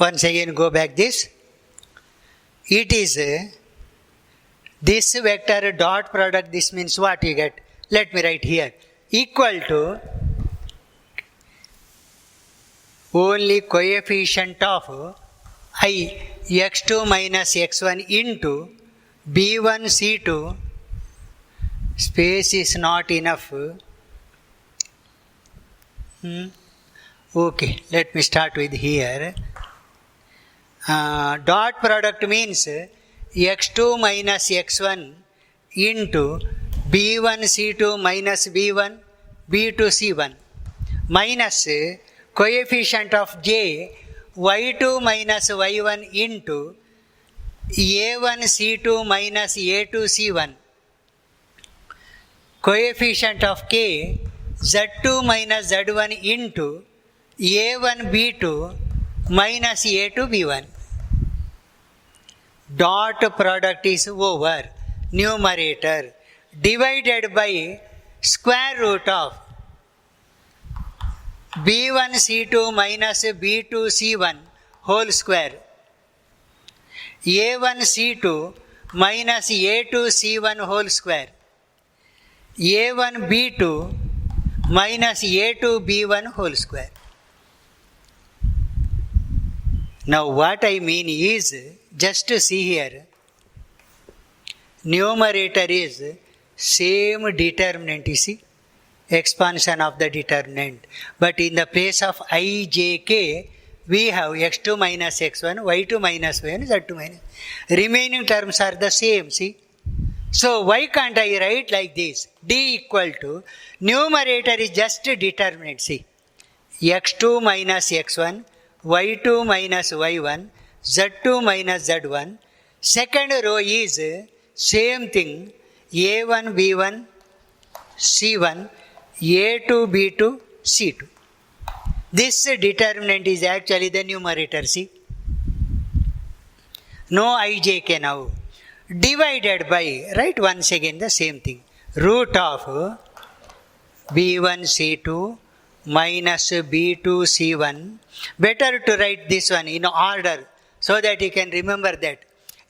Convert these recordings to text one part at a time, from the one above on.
Once again go back this. It is this vector dot product, this means what you get? Let me write here. Equal to only coefficient of I x2 minus x1 into b1 c2. Space is not enough. Okay, let me start with here. Dot product means x2 minus x1 into b1 c2 minus b1 b2 c1 minus coefficient of j y2 minus y1 into a1 c2 minus a2 c1 coefficient of k z2 minus z1 into a1 b2 minus a2 b1. Dot product is over numerator divided by square root of b1 c2 minus b2 c1 whole square, a1 c2 minus a2 c1 whole square, a1 b2 minus a2 b1 whole square. Now what I mean is, just to see here, numerator is same determinant, you see, expansion of the determinant. But in the place of I, j, k, we have x2 minus x1, y2 minus y1, z2 minus. Remaining terms are the same, see. So why can't I write like this? D equal to, numerator is just determinant, see. x2 minus x1, y2 minus y1, z2 minus z1. Second row is same thing, a1 b1 c1, a2 b2 c2. This determinant is actually the numerator, see. No ijk now. Divided by, write once again the same thing, root of b1 c2 minus b2 c1. Better to write this one in order so that you can remember that.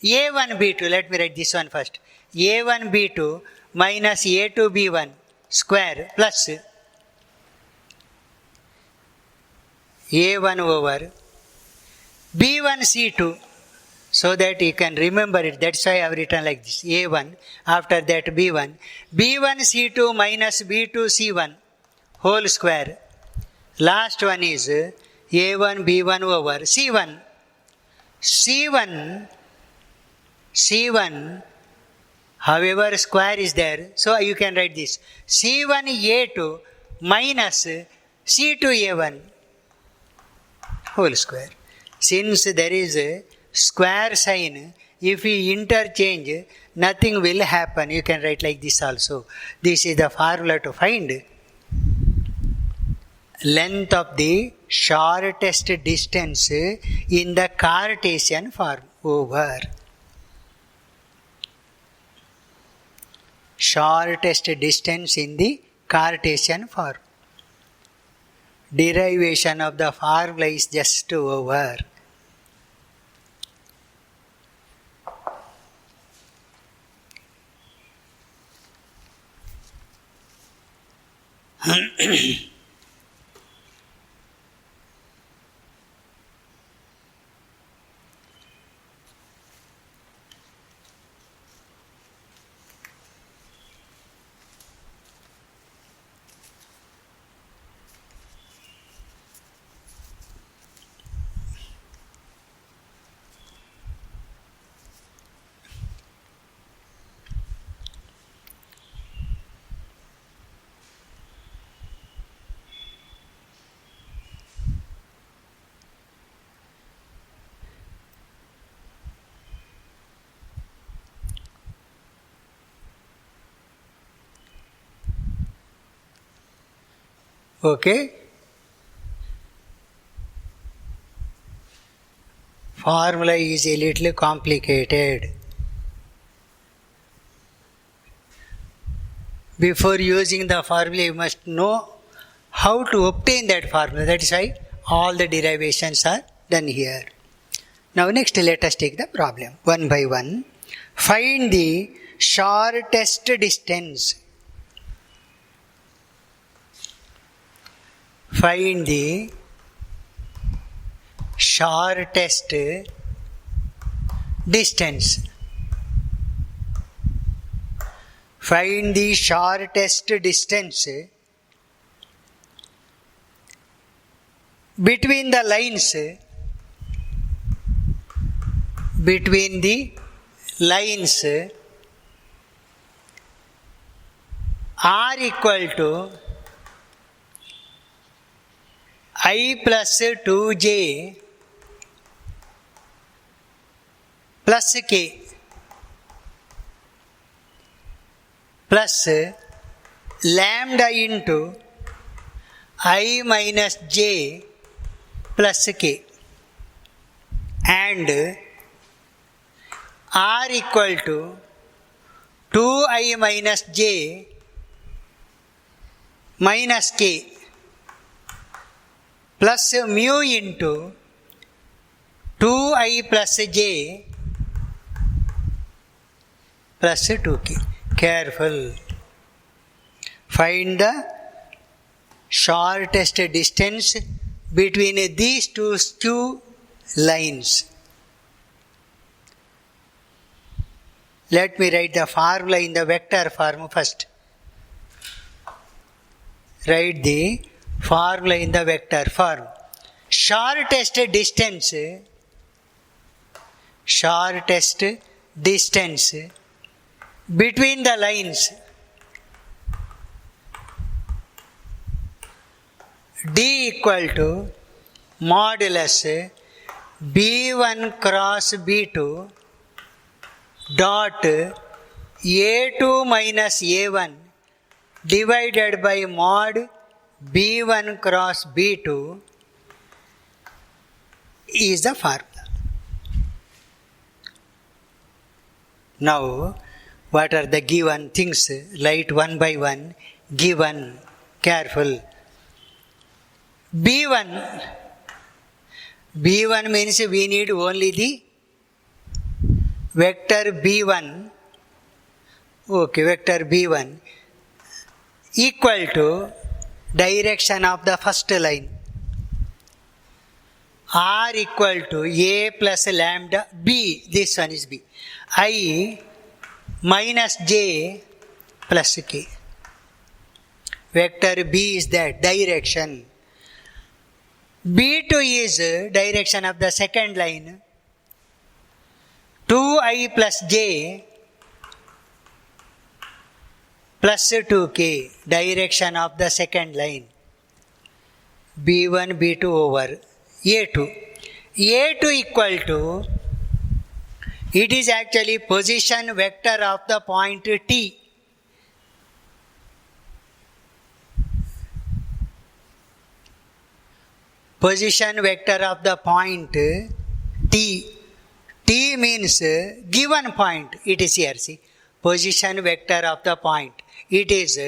a1 b2, let me write this one first. a1 b2 minus a2 b1 square plus a1 over b1 c2, so that you can remember it. That's why I have written like this, a1, after that b1, b1 c2 minus b2 c1 whole square. Last one is a1 b1 over c1. c1 however square is there, so you can write this, c1 a2 minus c2 a1 whole square. Since there is a square sign, if we interchange, nothing will happen. You can write like this also. This is the formula to find length of the shortest distance in the Cartesian form. Over. Shortest distance in the Cartesian form. Derivation of the formula is just over. Okay? Formula is a little complicated. Before using the formula, you must know how to obtain that formula. That is why all the derivations are done here. Now next let us take the problem one by one. Find the shortest distance. Find the shortest distance. Find the shortest distance between the lines. Between the lines are equal to I plus 2j plus k plus lambda into I minus j plus k, and r equal to 2i minus j minus k plus mu into 2i plus j plus 2k. Careful. Find the shortest distance between these two lines. Let me write the formula in the vector form first. Write the formula in the vector form. Shortest distance between the lines D equal to modulus B1 cross B2 dot A2 minus A1 divided by mod B1 cross B2 is the formula. Now, what are the given things? Write one by one. Given. Careful. B1 means we need only the vector B1. Okay, vector B1 equal to direction of the first line. R equal to A plus lambda B. This one is B. I minus J plus K. Vector B is that direction. B2 is direction of the second line. 2i plus j plus 2k, direction of the second line. B1, B2 over A2. A2 equal to, it is actually position vector of the point T. Position vector of the point T. T means given point. It is here, see. Position vector of the point. It is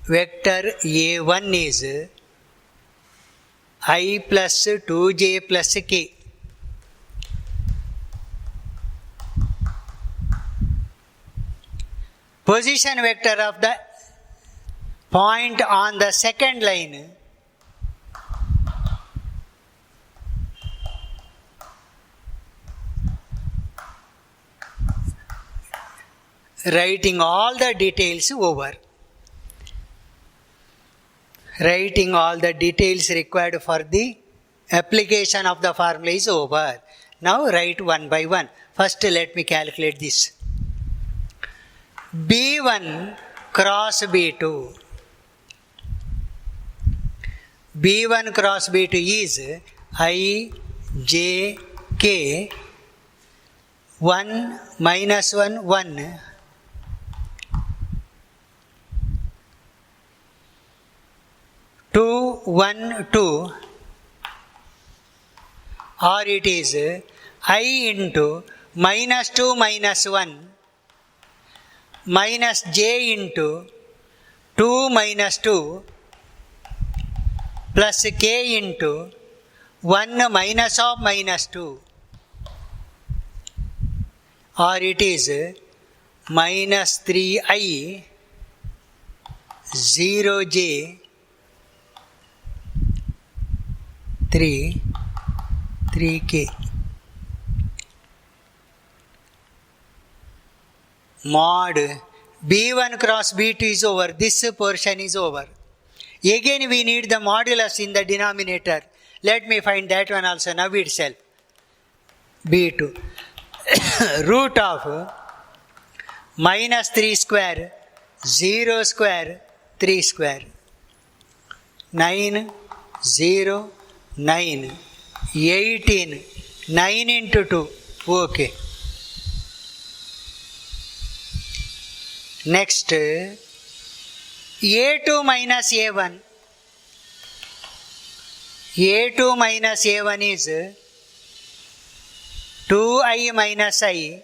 vector A1 is I plus 2j plus k. Position vector of the point on the second line writing all the details over. Writing all the details required for the application of the formula is over. Now write one by one. First let me calculate this. B1 cross B2. B1 cross B2 is I, J, K, 1 minus 1, 1. 2, 1, 2, or it is I into minus 2 minus 1 minus j into 2 minus 2 plus k into 1 minus of minus 2, or it is minus 3i 0j 3k. Mod B1 cross B2 is over. This portion is over. Again we need the modulus in the denominator. Let me find that one also now itself. B2. Root of minus 3 square, 0 square, 3 square. 9, 0, 9. 18. 9 into 2. Okay. Next, A2 minus A1. A2 minus A1 is 2i minus I,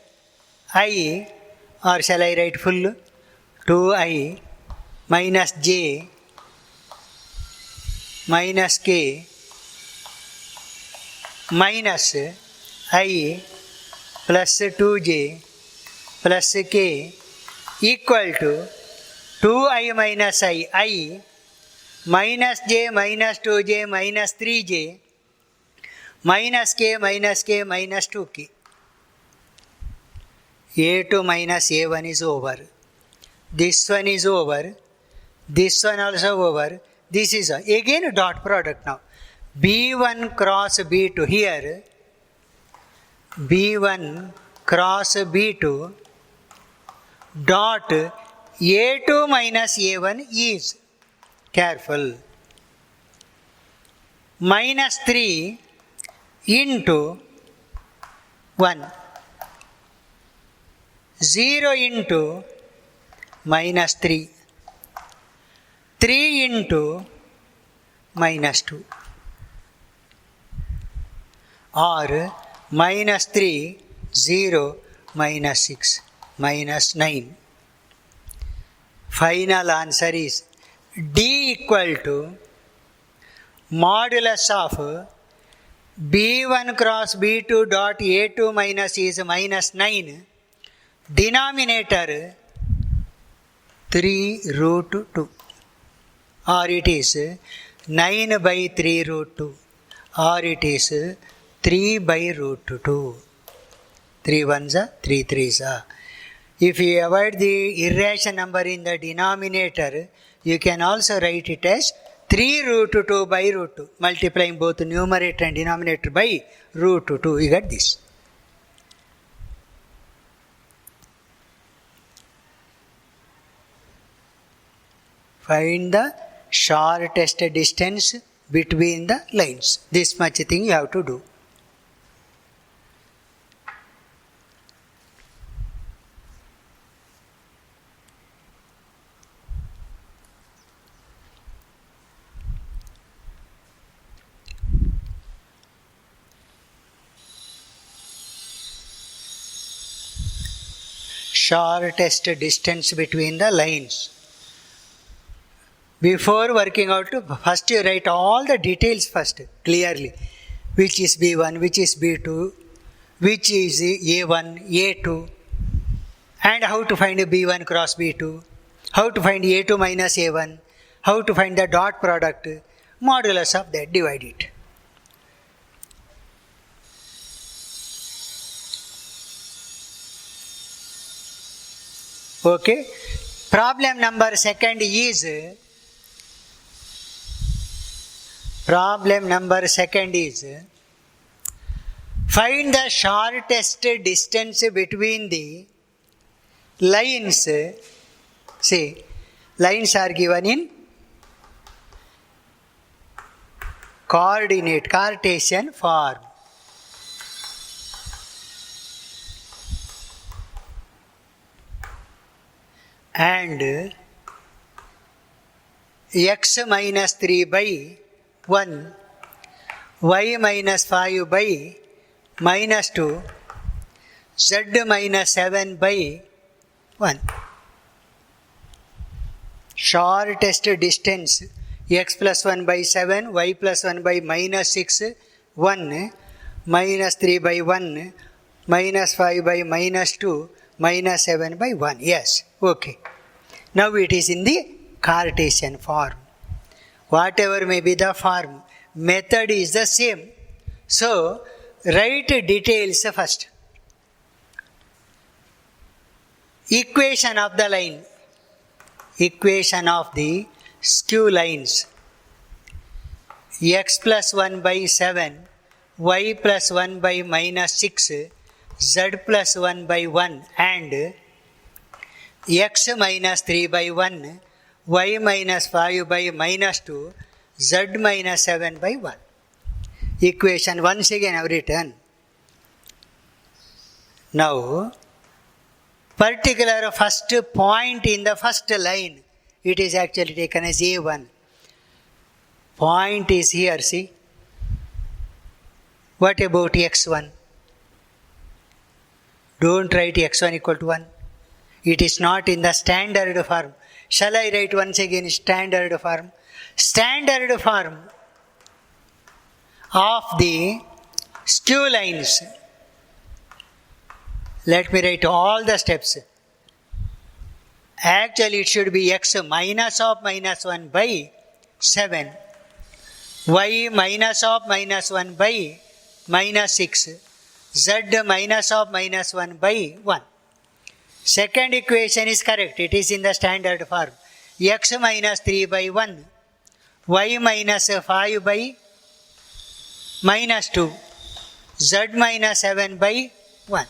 or shall I write full? 2i minus j minus k minus I plus 2j plus k equal to 2i minus I minus j minus 2j minus 3j minus k minus 2k. A2 minus A1 is over. This one is over. This one also over. This is again dot product now. B1 cross B2 here. B1 cross B2 dot A2 minus A1 is, careful, minus 3 into 1, 0 into minus 3, 3 into minus 2, or minus 3, 0, minus 6, minus 9. Final answer is D equal to modulus of B1 cross B2 dot A2 minus is minus 9. Denominator 3 root 2. Or it is 9 by 3 root 2. Or it is 3 by root 2. 3 ones are 3 threes are. If you avoid the irrational number in the denominator, you can also write it as 3 root 2 by root 2, multiplying both numerator and denominator by root 2. You get this. Find the shortest distance between the lines. This much thing you have to do. Shortest distance between the lines. Before working out, first you write all the details first clearly. Which is B1, which is B2, which is A1, A2, and how to find B1 cross B2, how to find A2 minus A1, how to find the dot product, modulus of that, divide it. Okay. Problem number second is find the shortest distance between the lines. See, lines are given in Cartesian form. And x minus 3 by 1, y minus 5 by minus 2, z minus 7 by 1. Shortest distance x plus 1 by 7, y plus 1 by minus 6, 1, minus 3 by 1, minus 5 by minus 2, minus 7 by 1. Yes, okay. Now it is in the Cartesian form. Whatever may be the form, method is the same. So, write details first. Equation of the line. Equation of the skew lines. X plus 1 by 7, y plus 1 by minus 6, z plus 1 by 1 and x minus 3 by 1, y minus 5 by minus 2, z minus 7 by 1. Equation once again I have written. Now, particular first point in the first line, it is actually taken as A1. Point is here, see. What about x1? Don't write x1 equal to 1. It is not in the standard form. Shall I write once again standard form? Standard form of the skew lines. Let me write all the steps. Actually, it should be x minus of minus 1 by 7. Y minus of minus 1 by minus 6. Z minus of minus 1 by 1. Second equation is correct. It is in the standard form. X minus 3 by 1. Y minus 5 by minus 2. Z minus 7 by 1.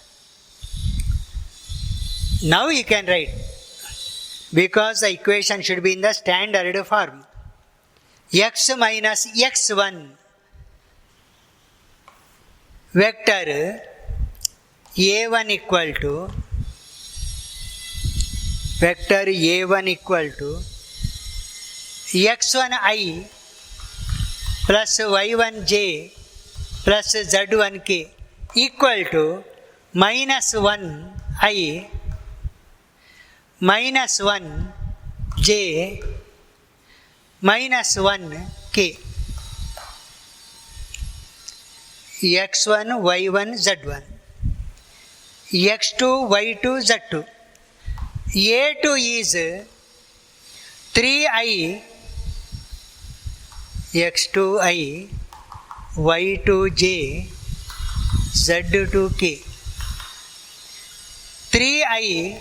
Now you can write. Because the equation should be in the standard form. X minus x1 vector a1 equal to vector a1 equal to x1i plus y1j plus z1k equal to minus 1i minus 1j minus 1k x1 y1 z1 x2 y2 z2 a2 is 3i x2i y2j z2k 3i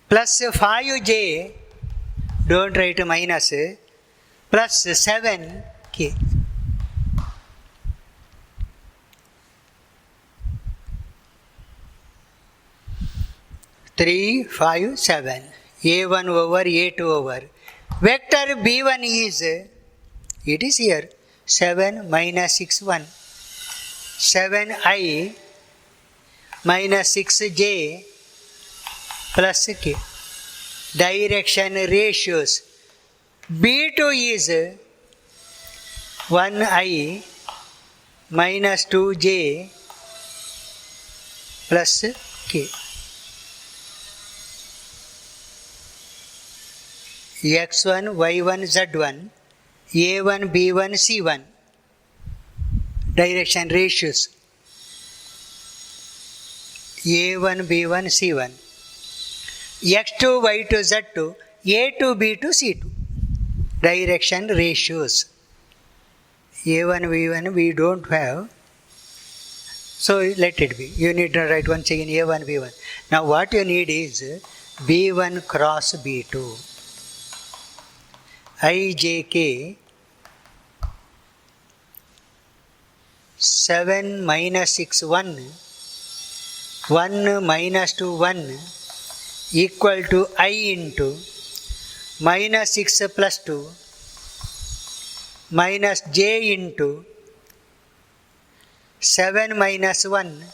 plus 5j, don't write minus, plus 7k. Three, 5, 7. A1 over A2 over. Vector B1 is, it is here, 7 minus 6, 1. 7i minus 6j plus k. Direction ratios. B2 is 1i minus 2j plus k. x1, y1, z1, a1, b1, c1. Direction ratios. a1, b1, c1. x2, y2, z2, a2, b2, c2. Direction ratios. a1, b1 we don't have. So let it be. You need to write once again a1, b1. Now what you need is b1 cross b2. ijk 7 minus 6 1 1 minus 2 1 equal to I into minus 6 plus 2 minus j into 7 minus 1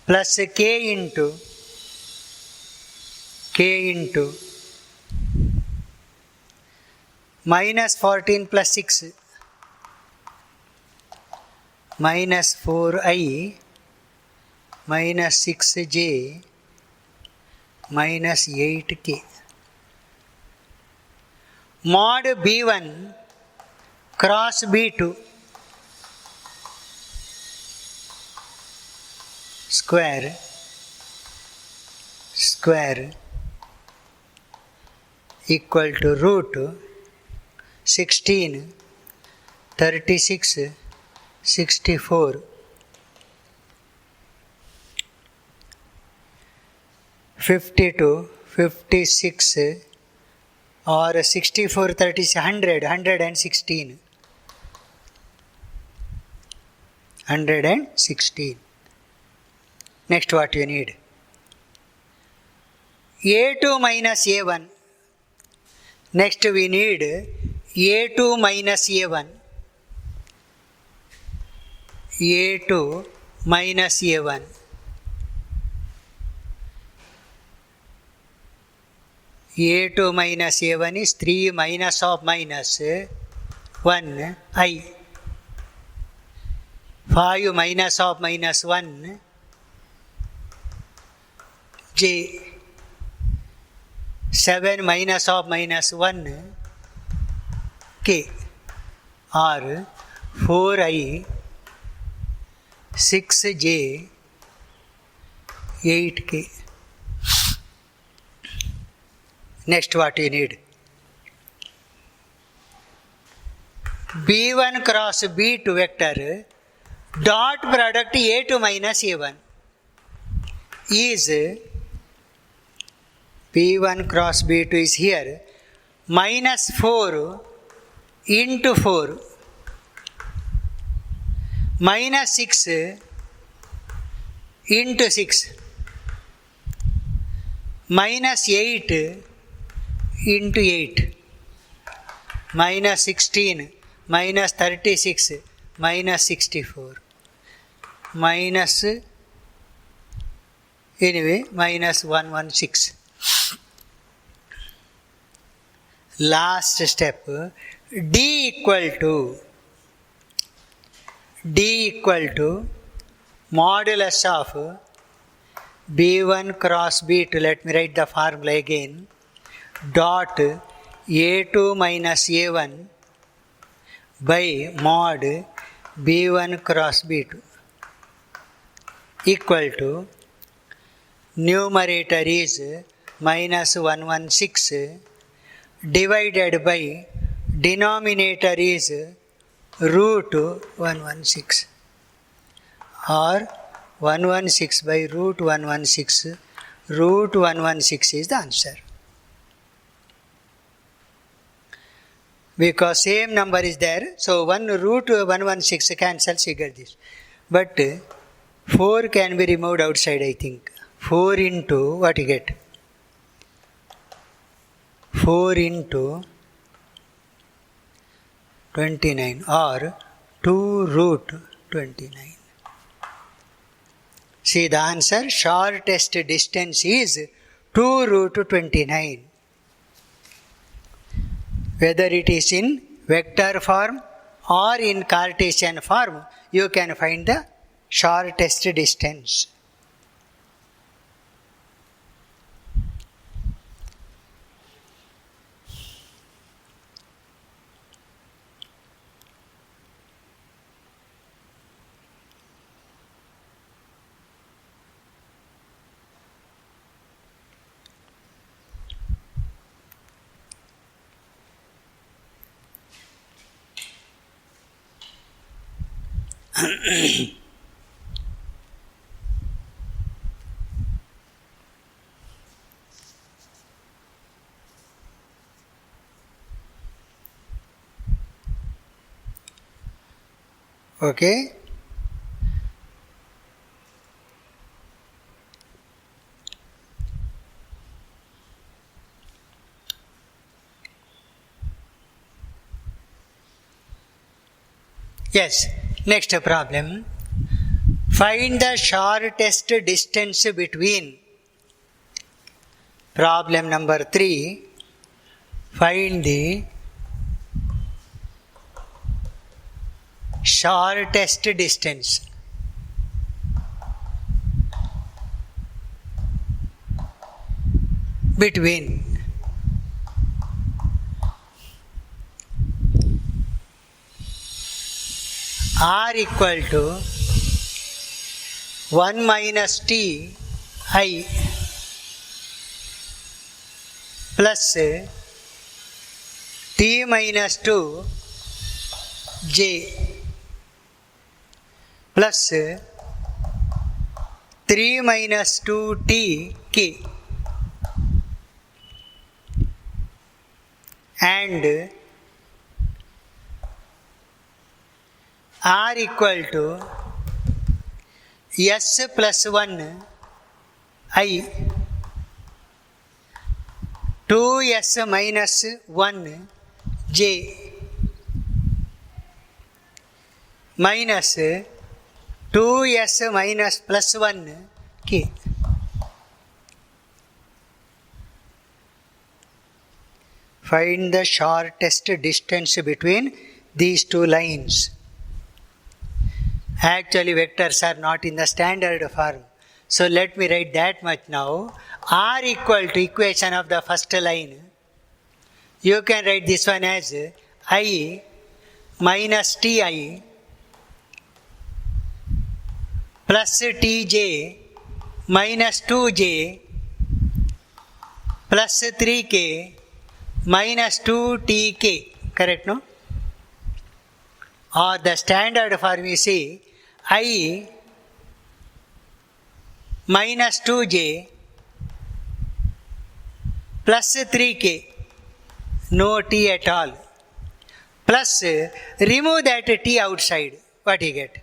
plus k into minus 14 plus 6 minus 4i minus 6j minus 8k. Mod b1 cross B2 square equal to root 16, 36, 64, 52, 56 or 64, 36, 100, 116. 116. Next what you need? A2 minus A1. Next we need A2 minus A1. A2 minus A1. A2 minus A1 is 3 minus of minus 1 I. 5 minus of minus 1 J. 7 minus of minus 1 K. Or 4I 6J 8K. Next what you need? B1 cross B2 vector dot product A2 minus A1 is B1 cross B2 is here minus 4 into 4 minus 6 into 6 minus 8 into 8 minus 16 minus 36 minus 64 minus minus 116. Last step, D equal to modulus of B1 cross B2, let me write the formula again, dot A2 minus A1 by mod B1 cross B2 equal to numerator is minus 116 divided by denominator is root 116 or 116 by root 116. Root 116 is the answer. Because same number is there, so 1 root 116 cancels, you get this. But 4 can be removed outside, I think. 4 into, what you get? 4 into 29 or 2 root 29. See the answer, shortest distance is 2 root 29. Whether it is in vector form or in Cartesian form, you can find the shortest distance. Okay. Yes, next problem. Find the shortest distance between. Problem number 3. Find the shortest distance between r equal to 1 minus t I plus t minus 2 j plus 3 minus 2t k and r equal to s plus 1 I 2s minus 1 j minus 2s minus plus 1 k. Find the shortest distance between these two lines. Actually, vectors are not in the standard form. So let me write that much now. R equal to equation of the first line. You can write this one as I minus Ti plus Tj minus 2j plus 3k minus 2tk. Correct, no? Or the standard form you see I minus 2j plus 3k, no t at all, plus remove that t outside. What you get?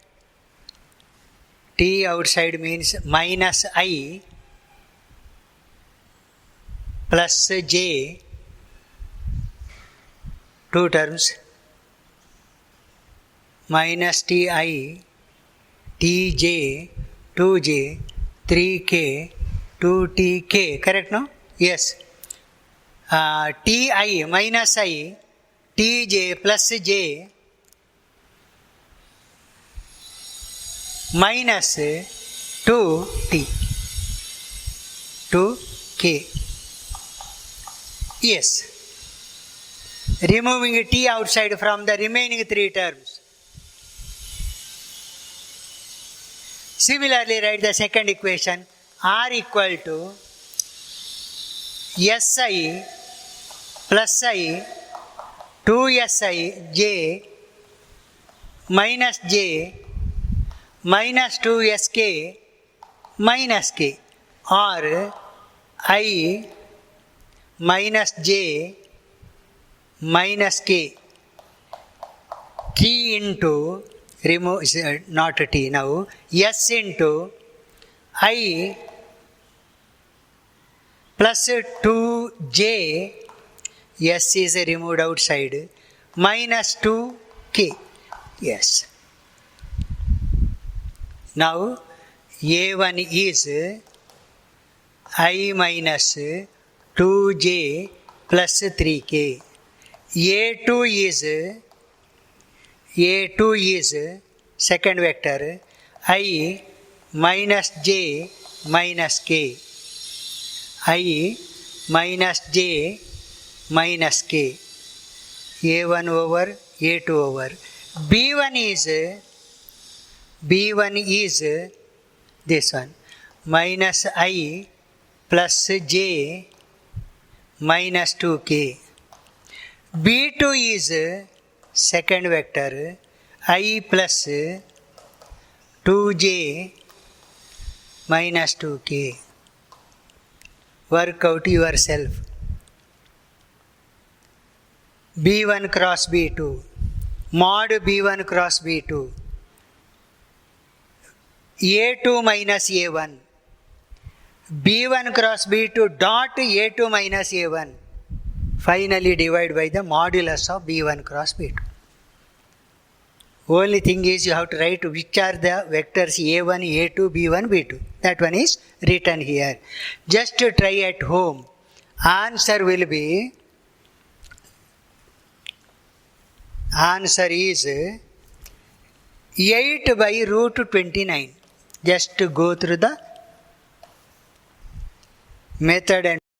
T outside means minus I plus j, two terms, minus ti, tj, 2j, 3k, 2tk. Correct, no? Yes. Ti minus I, tj plus j minus 2t, 2k. Yes. Removing t outside from the remaining three terms. Similarly, write the second equation. R equal to Si plus I 2Si j minus j minus 2sk minus k, or I minus j minus k, t into, remove, not t now, s into I plus 2j, s is removed outside, minus 2k. Yes. Now A1 is I minus 2j plus 3k. A2 is second vector I minus j minus k. I minus j minus k. A1 over A2 over. B1 is this one, minus I plus j minus 2k. B2 is second vector I plus 2j minus 2k. Work out yourself. B1 cross B2, mod B1 cross B2, A2 minus A1, B1 cross B2 dot A2 minus A1, finally divide by the modulus of B1 cross B2. Only thing is you have to write which are the vectors A1, A2, B1, B2. That one is written here. Just to try at home. Answer will be, answer is 8 by root 29. Just to go through the method and